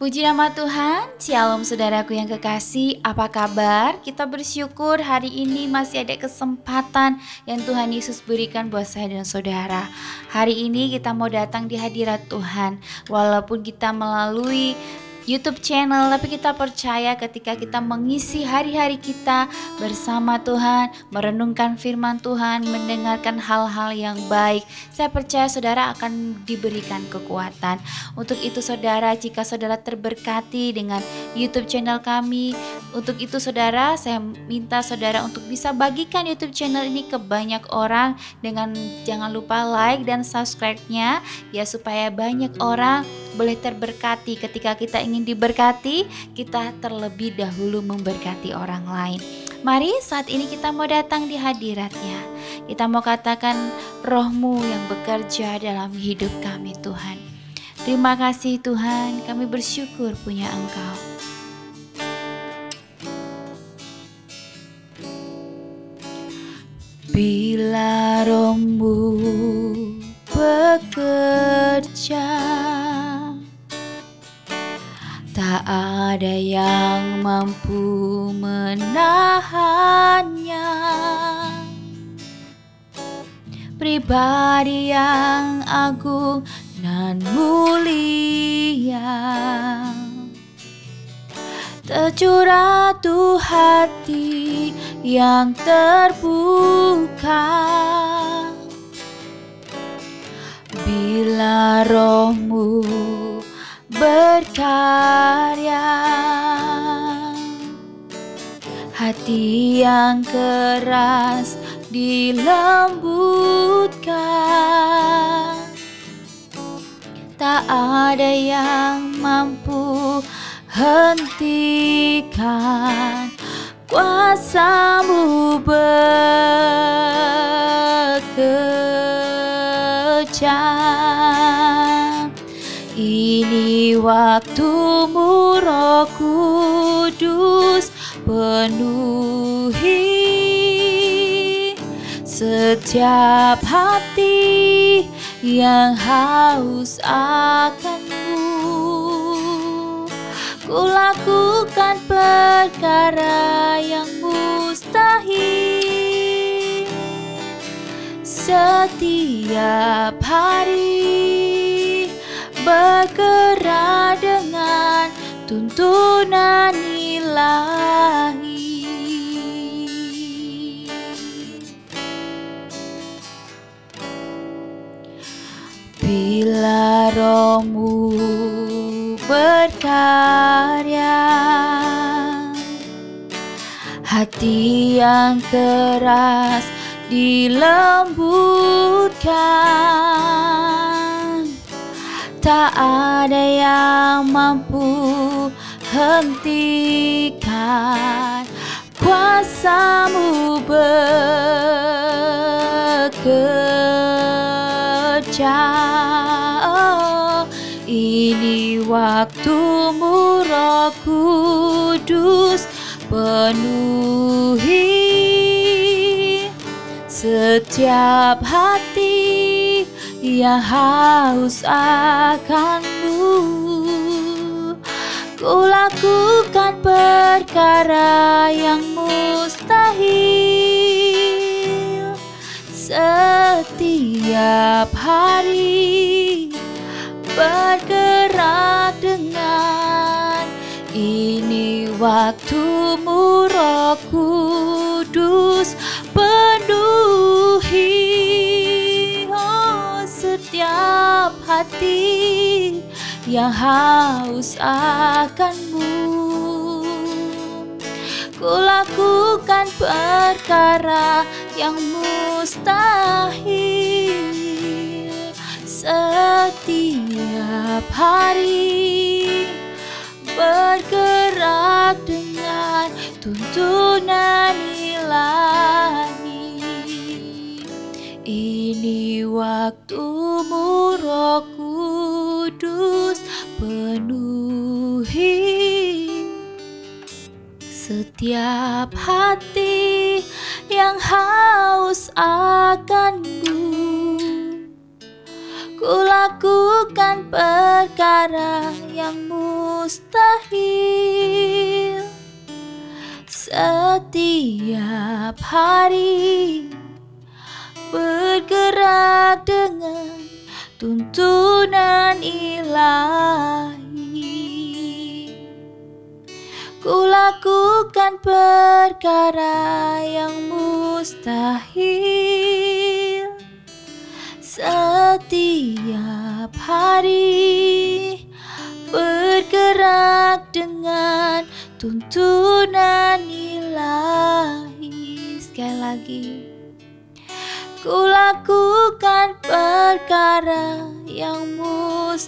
Puji nama Tuhan, Shalom saudaraku yang kekasih, apa kabar? Kita bersyukur hari ini masih ada kesempatan yang Tuhan Yesus berikan buat saya dan saudara. Hari ini kita mau datang di hadirat Tuhan, walaupun kita melalui YouTube channel, tapi kita percaya ketika kita mengisi hari-hari kita bersama Tuhan, merenungkan firman Tuhan, mendengarkan hal-hal yang baik, saya percaya saudara akan diberikan kekuatan. Untuk itu saudara, jika saudara terberkati dengan YouTube channel kami, untuk itu saudara, saya minta saudara untuk bisa bagikan YouTube channel ini ke banyak orang dengan jangan lupa like dan subscribe-nya ya, supaya banyak orang boleh terberkati. Ketika kita ingin diberkati, kita terlebih dahulu memberkati orang lain. Mari saat ini kita mau datang di hadiratnya. Kita mau katakan, Roh-Mu yang bekerja dalam hidup kami Tuhan. Terima kasih Tuhan, kami bersyukur punya Engkau. Bila Roh-Mu bekerja, tak ada yang mampu menahannya. Pribadi yang agung dan mulia, tercurah tuh hati yang terbuka. Bila Roh-Mu berkarya, hati yang keras dilembutkan. Tak ada yang mampu hentikan kuasa-Mu bekerja. Ini waktu-Mu Roh Kudus, penuhi setiap hati yang haus akan-Mu. Ku lakukan perkara yang mustahil setiap hari, bergerak dengan tuntunan ilahi. Bila Roh-Mu berkarya, hati yang keras dilembutkan. Tak ada yang mampu hentikan kuasa-Mu bekerja. Oh, ini waktu-Mu Roh Kudus, penuhi setiap hati yang haus akan-Mu. Ku lakukan perkara yang mustahil setiap hari, bergerak dengan ini waktu-Mu Roh Kudus, penuhi setiap hati yang haus akan-Mu. Ku lakukan perkara yang mustahil setiap hari, bergerak dengan tuntunan ilahi. Ini waktu-Mu Roh Kudus, penuhi setiap hati yang haus akan-Mu. Kulakukan perkara yang mustahil setiap hari, bergerak dengan tuntunan ilahi. Kulakukan perkara yang mustahil setiap hari, bergerak dengan tuntunan ilahi. Sekali lagi. Kulakukan perkara yang mustahil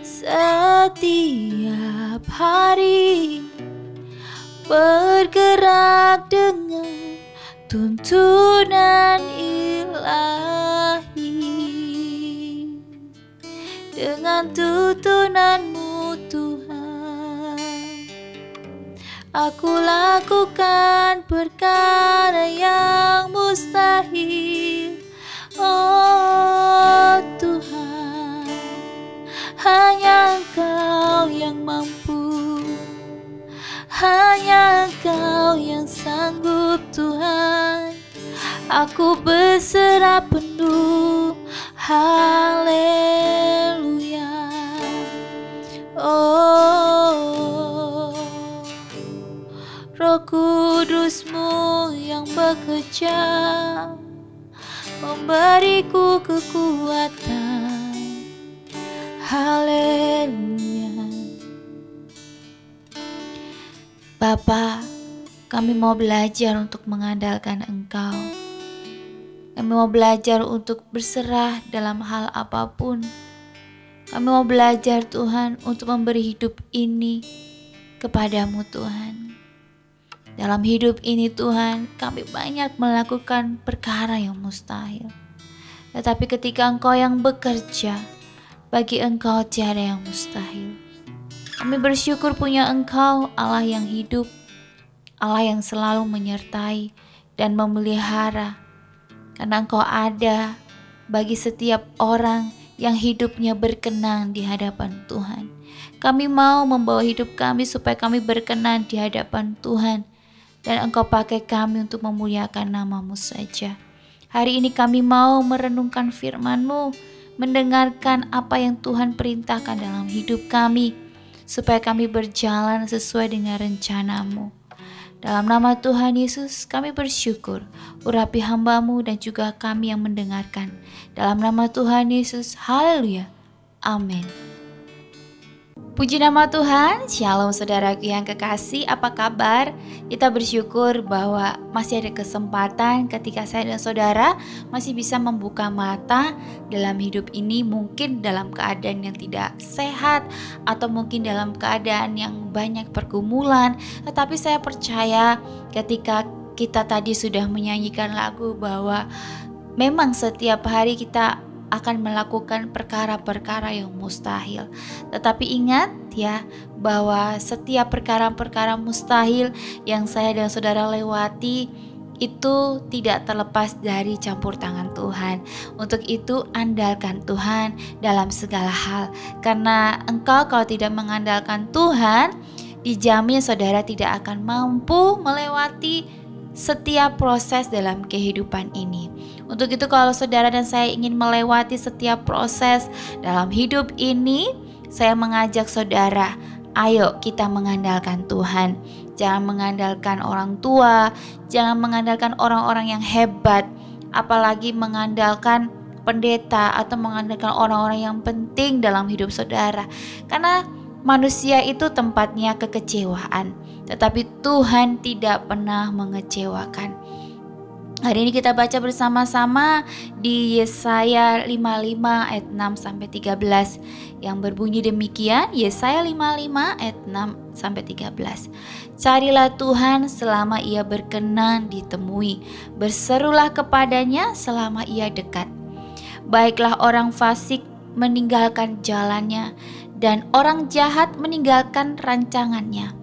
setiap hari, bergerak dengan tuntunan ilahi. Dengan tuntunanmu Tuhan, aku lakukan perkara yang mustahil. Oh Tuhan, hanya Engkau yang mampu, hanya Engkau yang sanggup Tuhan. Aku berserah penuh, haleluya. Oh, Roh Kudus-Mu yang bekerja memberiku kekuatan, haleluya. Bapa, kami mau belajar untuk mengandalkan Engkau. Kami mau belajar untuk berserah dalam hal apapun. Kami mau belajar Tuhan untuk memberi hidup ini kepadamu Tuhan. Dalam hidup ini Tuhan, kami banyak melakukan perkara yang mustahil. Tetapi ketika Engkau yang bekerja, bagi Engkau tiada yang mustahil. Kami bersyukur punya Engkau, Allah yang hidup, Allah yang selalu menyertai dan memelihara. Karena Engkau ada bagi setiap orang yang hidupnya berkenan di hadapan Tuhan. Kami mau membawa hidup kami supaya kami berkenan di hadapan Tuhan. Dan Engkau pakai kami untuk memuliakan nama-Mu saja. Hari ini kami mau merenungkan firman-Mu, mendengarkan apa yang Tuhan perintahkan dalam hidup kami, supaya kami berjalan sesuai dengan rencana-Mu. Dalam nama Tuhan Yesus kami bersyukur, urapi hamba-Mu dan juga kami yang mendengarkan. Dalam nama Tuhan Yesus, haleluya, amin. Puji nama Tuhan, shalom saudaraku yang kekasih, apa kabar? Kita bersyukur bahwa masih ada kesempatan ketika saya dan saudara masih bisa membuka mata dalam hidup ini, mungkin dalam keadaan yang tidak sehat atau mungkin dalam keadaan yang banyak pergumulan. Tetapi saya percaya ketika kita tadi sudah menyanyikan lagu bahwa memang setiap hari kita akan melakukan perkara-perkara yang mustahil. Tetapi ingat ya, bahwa setiap perkara-perkara mustahil yang saya dan saudara lewati itu tidak terlepas dari campur tangan Tuhan. Untuk itu andalkan Tuhan dalam segala hal. Karena engkau kalau tidak mengandalkan Tuhan, dijamin saudara tidak akan mampu melewati setiap proses dalam kehidupan ini. Untuk itu kalau saudara dan saya ingin melewati setiap proses dalam hidup ini, saya mengajak saudara, ayo kita mengandalkan Tuhan. Jangan mengandalkan orang tua, jangan mengandalkan orang-orang yang hebat, apalagi mengandalkan pendeta atau mengandalkan orang-orang yang penting dalam hidup saudara. Karena manusia itu tempatnya kekecewaan, tetapi Tuhan tidak pernah mengecewakan. Hari ini kita baca bersama-sama di Yesaya 55 ayat 6-13 yang berbunyi demikian. Yesaya 55 ayat 6-13. Carilah Tuhan selama Ia berkenan ditemui, berserulah kepadanya selama Ia dekat. Baiklah orang fasik meninggalkan jalannya, dan orang jahat meninggalkan rancangannya.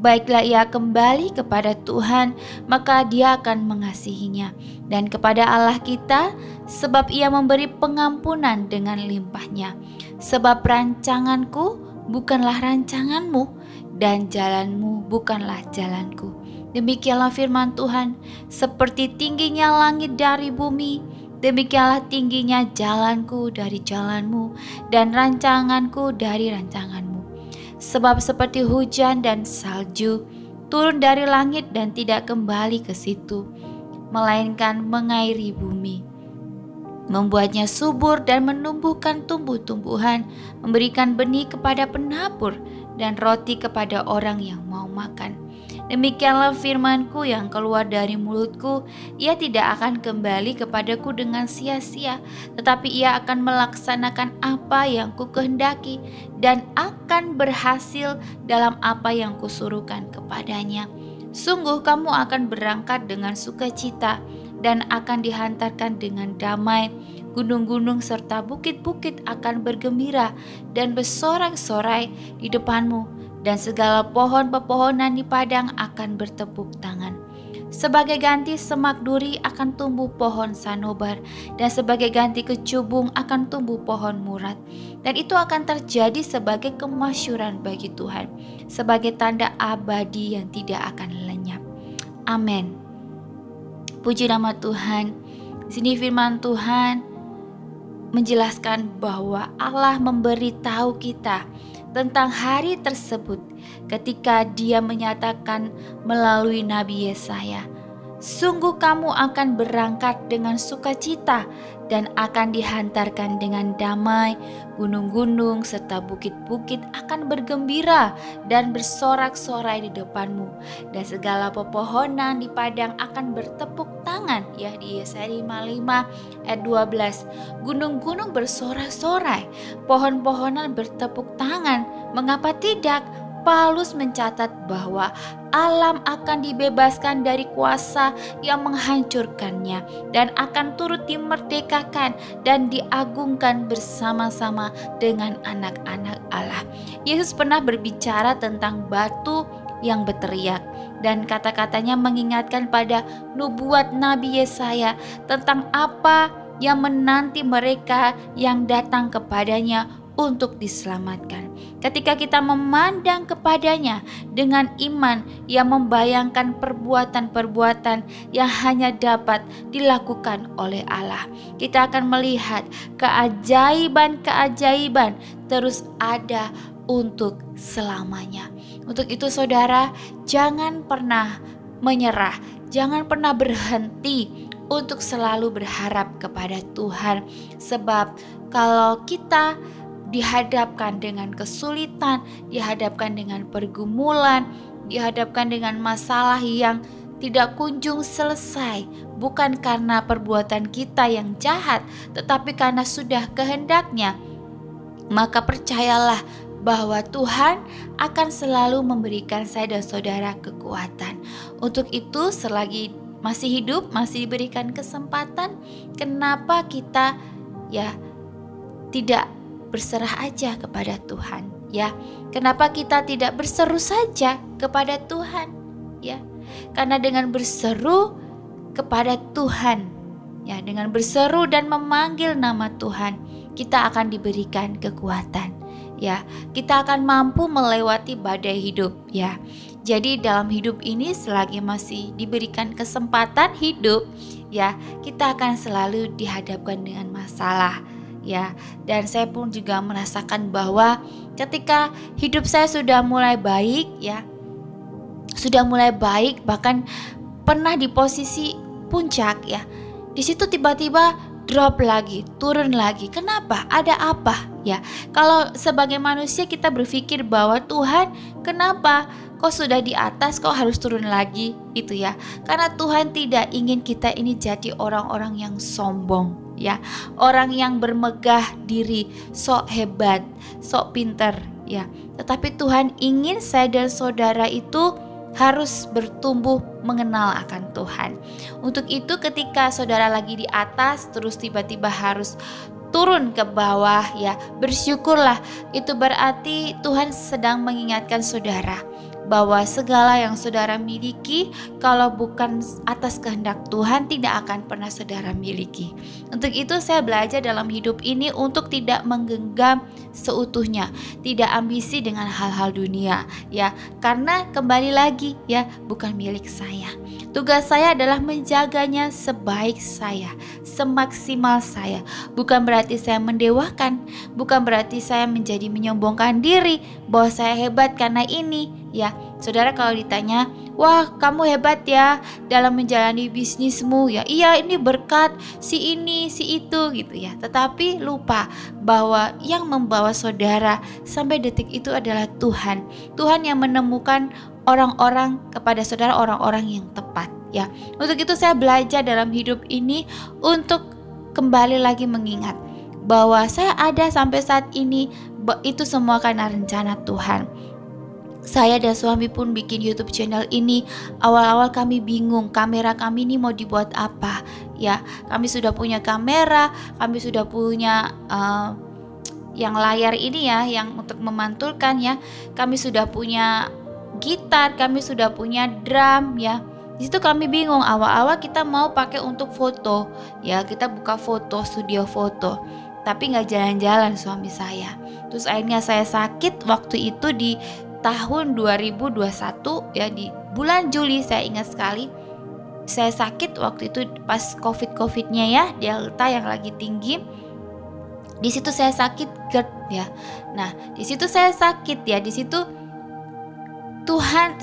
baiklah ia kembali kepada Tuhan, maka Dia akan mengasihinya, dan kepada Allah kita, sebab Ia memberi pengampunan dengan limpahnya. Sebab rancanganku bukanlah rancanganmu, dan jalanmu bukanlah jalanku. Demikianlah firman Tuhan, seperti tingginya langit dari bumi, demikianlah tingginya jalanku dari jalanmu, dan rancanganku dari rancanganmu. Sebab seperti hujan dan salju turun dari langit dan tidak kembali ke situ, melainkan mengairi bumi, membuatnya subur dan menumbuhkan tumbuh-tumbuhan, memberikan benih kepada penabur dan roti kepada orang yang mau makan. Demikianlah firman-Ku yang keluar dari mulutku, ia tidak akan kembali kepadaku dengan sia-sia, tetapi ia akan melaksanakan apa yang Ku kehendaki dan akan berhasil dalam apa yang Kusuruhkan kepadanya. Sungguh kamu akan berangkat dengan sukacita dan akan dihantarkan dengan damai. Gunung-gunung serta bukit-bukit akan bergembira dan bersorak-sorai di depanmu, dan segala pohon pepohonan di padang akan bertepuk tangan. Sebagai ganti semak duri akan tumbuh pohon sanobar, dan sebagai ganti kecubung akan tumbuh pohon murat. Dan itu akan terjadi sebagai kemasyuran bagi Tuhan, sebagai tanda abadi yang tidak akan lenyap. Amin. Puji nama Tuhan. Di sini firman Tuhan menjelaskan bahwa Allah memberitahu kita tentang hari tersebut ketika Dia menyatakan melalui Nabi Yesaya, sungguh kamu akan berangkat dengan sukacita dan akan dihantarkan dengan damai. Gunung-gunung serta bukit-bukit akan bergembira dan bersorak-sorai di depanmu, dan segala pepohonan di padang akan bertepuk tangan. Ya, di Yesaya 55 ayat 12. Gunung-gunung bersorak-sorai, pohon-pohonan bertepuk tangan. Mengapa tidak? Paulus mencatat bahwa alam akan dibebaskan dari kuasa yang menghancurkannya dan akan turut dimerdekakan dan diagungkan bersama-sama dengan anak-anak Allah. Yesus pernah berbicara tentang batu yang berteriak, dan kata-katanya mengingatkan pada nubuat Nabi Yesaya tentang apa yang menanti mereka yang datang kepadanya untuk diselamatkan. Ketika kita memandang kepadanya dengan iman yang membayangkan perbuatan-perbuatan yang hanya dapat dilakukan oleh Allah, kita akan melihat keajaiban-keajaiban terus ada untuk selamanya. Untuk itu saudara, jangan pernah menyerah, jangan pernah berhenti untuk selalu berharap kepada Tuhan. Sebab kalau kita dihadapkan dengan kesulitan, dihadapkan dengan pergumulan, dihadapkan dengan masalah yang tidak kunjung selesai, bukan karena perbuatan kita yang jahat, tetapi karena sudah kehendaknya, maka percayalah bahwa Tuhan akan selalu memberikan saya dan saudara kekuatan. Untuk itu, selagi masih hidup, masih diberikan kesempatan, kenapa kita tidak berserah aja kepada Tuhan, ya? Kenapa kita tidak berseru saja kepada Tuhan, ya? Karena dengan berseru kepada Tuhan, ya, dengan berseru dan memanggil nama Tuhan, kita akan diberikan kekuatan, ya. Kita akan mampu melewati badai hidup, ya. Jadi dalam hidup ini, selagi masih diberikan kesempatan hidup, ya, kita akan selalu dihadapkan dengan masalah, ya. Dan saya pun juga merasakan bahwa ketika hidup saya sudah mulai baik, ya, sudah mulai baik, bahkan pernah di posisi puncak, ya, di situ tiba-tiba drop lagi, turun lagi. Kenapa? Ada apa? Ya, kalau sebagai manusia kita berpikir bahwa Tuhan, kenapa kok sudah di atas kok harus turun lagi, itu ya. Karena Tuhan tidak ingin kita ini jadi orang-orang yang sombong, ya, orang yang bermegah diri, sok hebat, sok pinter, ya. Tetapi Tuhan ingin saya dan saudara itu harus bertumbuh mengenal akan Tuhan. Untuk itu ketika saudara lagi di atas terus tiba-tiba harus turun ke bawah, ya, bersyukurlah. Itu berarti Tuhan sedang mengingatkan saudara bahwa segala yang saudara miliki kalau bukan atas kehendak Tuhan tidak akan pernah saudara miliki. Untuk itu saya belajar dalam hidup ini untuk tidak menggenggam seutuhnya, tidak ambisi dengan hal-hal dunia ya, karena kembali lagi ya, bukan milik saya. Tugas saya adalah menjaganya sebaik saya, semaksimal saya. Bukan berarti saya mendewakan, bukan berarti saya menjadi menyombongkan diri bahwa saya hebat karena ini ya. Saudara kalau ditanya, wah kamu hebat ya dalam menjalani bisnismu ya, iya ini berkat si ini si itu gitu ya. Tetapi lupa bahwa yang membawa saudara sampai detik itu adalah Tuhan. Tuhan yang menemukan orang-orang kepada saudara, orang-orang yang tepat ya. Untuk itu saya belajar dalam hidup ini untuk kembali lagi mengingat bahwa saya ada sampai saat ini itu semua karena rencana Tuhan. Saya dan suami pun bikin YouTube channel ini. Awal-awal kami bingung kamera kami ini mau dibuat apa ya. Kami sudah punya kamera, kami sudah punya yang layar ini ya, yang untuk memantulkan ya. Kami sudah punya gitar, kami sudah punya drum ya. Di situ kami bingung, awal-awal kita mau pakai untuk foto ya, kita buka foto, studio foto, tapi nggak jalan-jalan suami saya. Terus akhirnya saya sakit waktu itu di tahun 2021 ya, di bulan Juli saya ingat sekali. Saya sakit waktu itu pas COVID-nya ya, Delta yang lagi tinggi. Di situ saya sakit GERD ya. Nah, di situ saya sakit ya, di situ Tuhan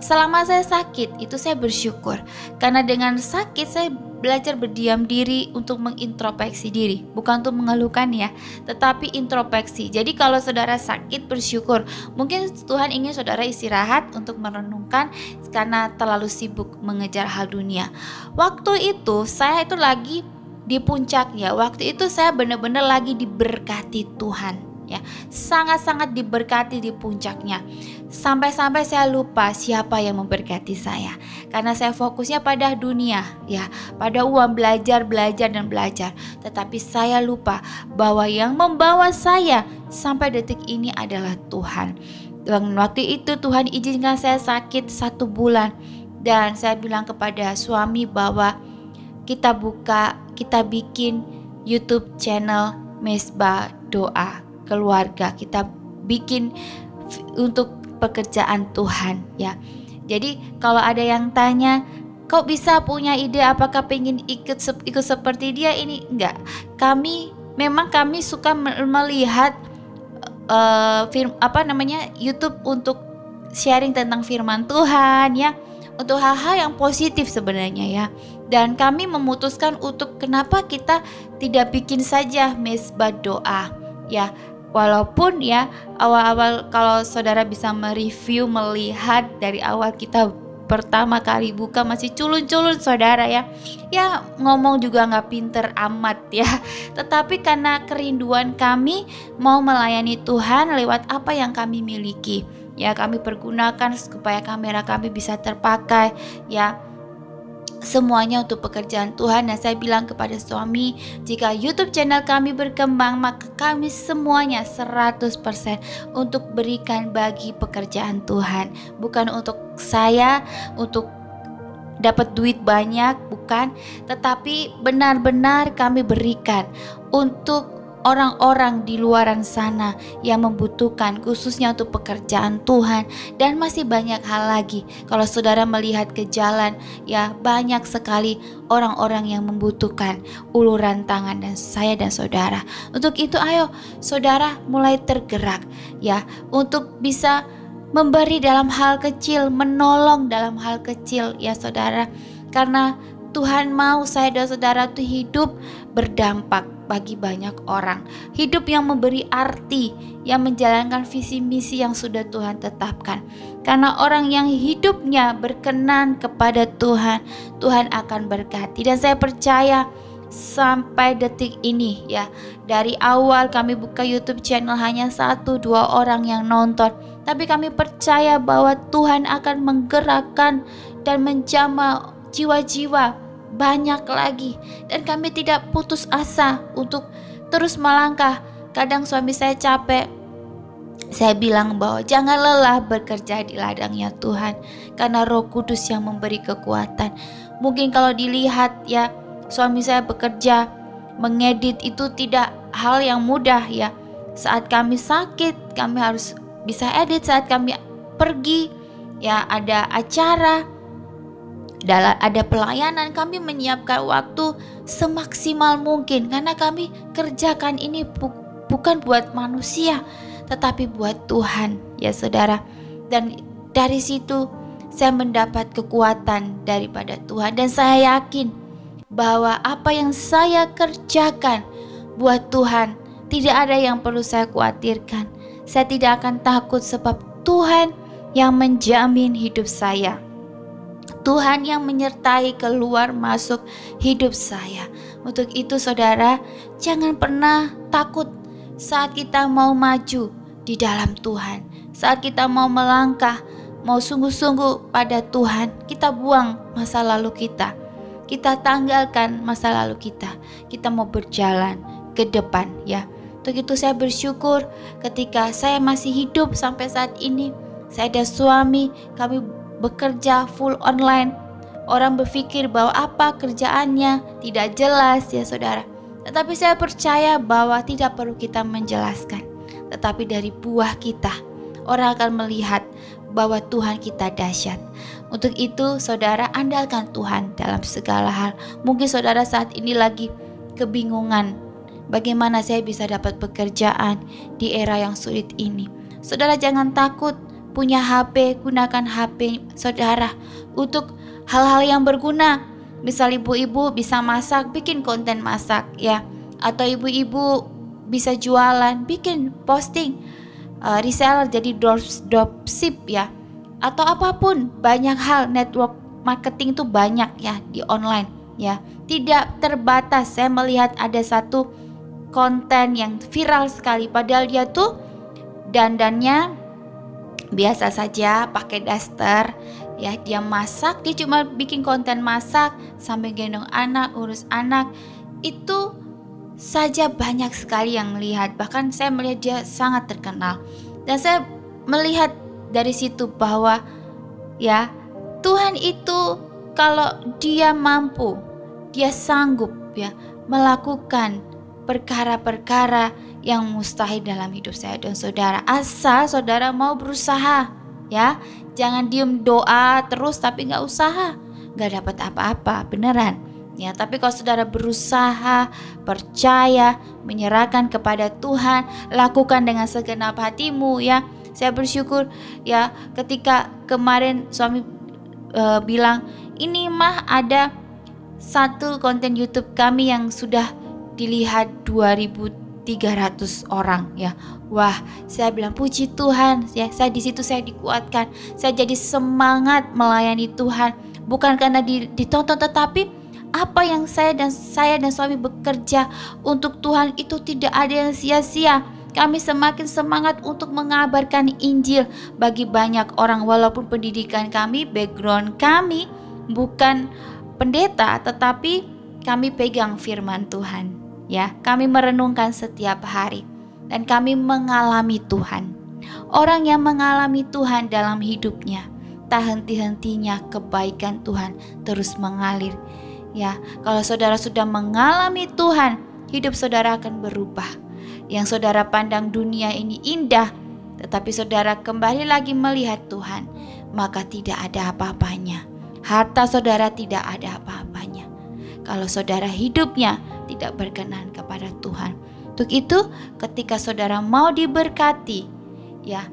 selama saya sakit itu saya bersyukur. Karena dengan sakit saya belajar berdiam diri untuk mengintrospeksi diri, bukan untuk mengeluhkan ya, tetapi introspeksi. Jadi kalau saudara sakit bersyukur. Mungkin Tuhan ingin saudara istirahat untuk merenungkan karena terlalu sibuk mengejar hal dunia. Waktu itu saya itu lagi di puncaknya. Waktu itu saya benar-benar lagi diberkati Tuhan ya, sangat-sangat diberkati di puncaknya. Sampai-sampai saya lupa siapa yang memberkati saya, karena saya fokusnya pada dunia ya, pada uang, belajar dan belajar. Tetapi saya lupa bahwa yang membawa saya sampai detik ini adalah Tuhan. Dan waktu itu Tuhan izinkan saya sakit 1 bulan. Dan saya bilang kepada suami bahwa kita bikin YouTube channel Mesbah Doa Keluarga. Kita bikin untuk pekerjaan Tuhan ya. Jadi kalau ada yang tanya, kok bisa punya ide, apakah pengen ikut seperti dia ini? Enggak. Kami suka melihat YouTube untuk sharing tentang firman Tuhan ya, untuk hal-hal yang positif sebenarnya ya. Dan kami memutuskan untuk kenapa kita tidak bikin saja Mesbah Doa ya. Walaupun ya awal-awal kalau saudara bisa mereview, melihat dari awal kita pertama kali buka masih culun-culun saudara ya. Ya ngomong juga gak pinter amat ya. Tetapi karena kerinduan kami mau melayani Tuhan lewat apa yang kami miliki ya, kami pergunakan supaya kamera kami bisa terpakai ya, semuanya untuk pekerjaan Tuhan. Dan saya bilang kepada suami, jika YouTube channel kami berkembang, maka kami semuanya 100% untuk berikan bagi pekerjaan Tuhan. Bukan untuk saya, untuk dapat duit banyak, bukan. Tetapi benar-benar kami berikan untuk orang-orang di luaran sana yang membutuhkan, khususnya untuk pekerjaan Tuhan. Dan masih banyak hal lagi. Kalau saudara melihat ke jalan ya, banyak sekali orang-orang yang membutuhkan uluran tangan dan saya dan saudara. Untuk itu ayo saudara mulai tergerak ya, untuk bisa memberi dalam hal kecil, menolong dalam hal kecil ya saudara. Karena Tuhan mau saya dan saudara tuh hidup berdampak bagi banyak orang. Hidup yang memberi arti, yang menjalankan visi misi yang sudah Tuhan tetapkan. Karena orang yang hidupnya berkenan kepada Tuhan, Tuhan akan berkati. Dan saya percaya sampai detik ini ya, dari awal kami buka YouTube channel hanya 1-2 orang yang nonton, tapi kami percaya bahwa Tuhan akan menggerakkan dan menjamah jiwa-jiwa banyak lagi. Dan kami tidak putus asa untuk terus melangkah. Kadang suami saya capek, Saya bilang bahwa jangan lelah bekerja di ladangnya Tuhan, karena Roh Kudus yang memberi kekuatan. Mungkin kalau dilihat ya, suami saya bekerja mengedit itu tidak hal yang mudah ya. Saat kami sakit, kami harus bisa edit. Saat kami pergi ya, ada acara, ada pelayanan, kami menyiapkan waktu semaksimal mungkin, karena kami kerjakan ini bukan buat manusia, tetapi buat Tuhan ya saudara. Dan dari situ saya mendapat kekuatan daripada Tuhan, dan saya yakin bahwa apa yang saya kerjakan buat Tuhan, tidak ada yang perlu saya khawatirkan. Saya tidak akan takut, sebab Tuhan yang menjamin hidup saya, Tuhan yang menyertai keluar masuk hidup saya. Untuk itu saudara, jangan pernah takut saat kita mau maju di dalam Tuhan. Saat kita mau melangkah, mau sungguh-sungguh pada Tuhan, kita buang masa lalu kita. Kita tanggalkan masa lalu kita. Kita mau berjalan ke depan ya. Untuk itu saya bersyukur ketika saya masih hidup sampai saat ini. Saya ada suami, kami bekerja full online. Orang berpikir bahwa apa kerjaannya tidak jelas ya saudara. Tetapi saya percaya bahwa tidak perlu kita menjelaskan, tetapi dari buah kita orang akan melihat bahwa Tuhan kita dahsyat. Untuk itu saudara, andalkan Tuhan dalam segala hal. Mungkin saudara saat ini lagi kebingungan, bagaimana saya bisa dapat pekerjaan di era yang sulit ini. Saudara jangan takut, punya HP, gunakan HP saudara untuk hal-hal yang berguna. Misal ibu-ibu bisa masak, bikin konten masak ya. Atau ibu-ibu bisa jualan, bikin posting reseller, jadi dropship ya. Atau apapun, banyak hal, network marketing itu banyak ya di online ya. Tidak terbatas. Saya melihat ada satu konten yang viral sekali, padahal dia tuh dandannya biasa saja, pakai daster ya. Dia masak, dia cuma bikin konten masak sambil gendong anak, urus anak. Itu saja banyak sekali yang melihat. Bahkan saya melihat dia sangat terkenal. Dan saya melihat dari situ bahwa ya, Tuhan itu kalau dia mampu, dia sanggup ya melakukan perkara-perkara yang mustahil dalam hidup saya dan saudara. Asal saudara mau berusaha ya. Jangan diem doa terus tapi gak usaha, gak dapat apa-apa, beneran ya. Tapi kalau saudara berusaha, percaya, menyerahkan kepada Tuhan, lakukan dengan segenap hatimu ya. Saya bersyukur ya, ketika kemarin suami bilang, ini mah ada satu konten YouTube kami yang sudah dilihat 2.300 orang ya. Wah, saya bilang puji Tuhan ya. Saya di situ saya dikuatkan. Saya jadi semangat melayani Tuhan, bukan karena ditonton, tetapi apa yang saya dan suami bekerja untuk Tuhan itu tidak ada yang sia-sia. Kami semakin semangat untuk mengabarkan Injil bagi banyak orang, walaupun pendidikan kami, background kami bukan pendeta, tetapi kami pegang firman Tuhan ya. Kami merenungkan setiap hari dan kami mengalami Tuhan. Orang yang mengalami Tuhan dalam hidupnya, tak henti-hentinya kebaikan Tuhan terus mengalir ya. Kalau saudara sudah mengalami Tuhan, hidup saudara akan berubah. Yang saudara pandang dunia ini indah, tetapi saudara kembali lagi melihat Tuhan, maka tidak ada apa-apanya. Harta saudara tidak ada apa-apanya kalau saudara hidupnya tidak berkenan kepada Tuhan. Untuk itu ketika saudara mau diberkati ya,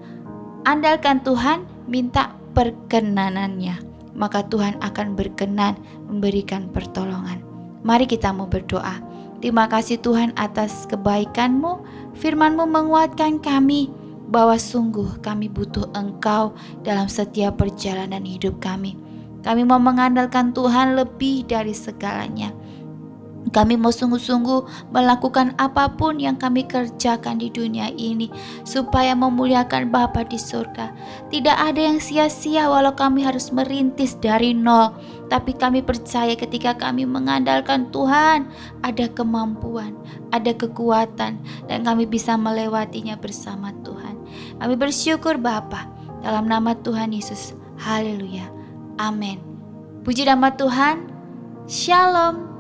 andalkan Tuhan, minta perkenanannya, maka Tuhan akan berkenan memberikan pertolongan. Mari kita mau berdoa. Terima kasih Tuhan atas kebaikan-Mu, firman-Mu menguatkan kami bahwa sungguh kami butuh Engkau dalam setiap perjalanan hidup kami. Kami mau mengandalkan Tuhan lebih dari segalanya. Kami mau sungguh-sungguh melakukan apapun yang kami kerjakan di dunia ini supaya memuliakan Bapa di surga. Tidak ada yang sia-sia walau kami harus merintis dari nol. Tapi kami percaya ketika kami mengandalkan Tuhan, ada kemampuan, ada kekuatan, dan kami bisa melewatinya bersama Tuhan. Kami bersyukur Bapa, dalam nama Tuhan Yesus. Haleluya. Amin. Puji nama Tuhan. Shalom.